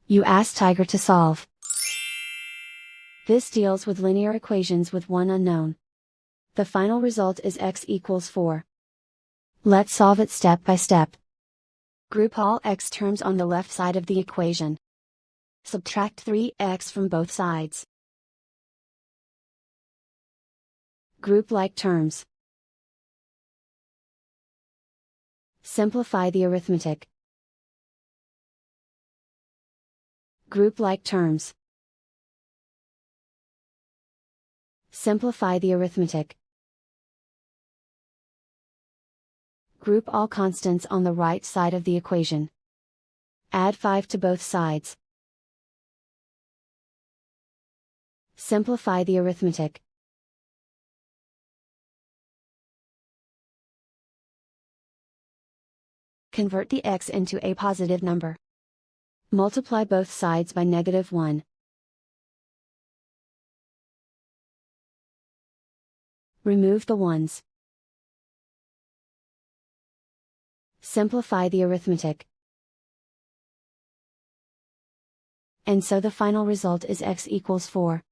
You ask Tiger to solve. This deals with linear equations with one unknown. The final result is x equals 4. Let's solve it step by step. Group all x terms on the left side of the equation. Subtract 3x from both sides. Group like terms. Simplify the arithmetic. Group like terms. Simplify the arithmetic. Group all constants on the right side of the equation. Add 5 to both sides. Simplify the arithmetic. Convert the x into a positive number. Multiply both sides by -1. Remove the ones. Simplify the arithmetic. And so the final result is x equals 4.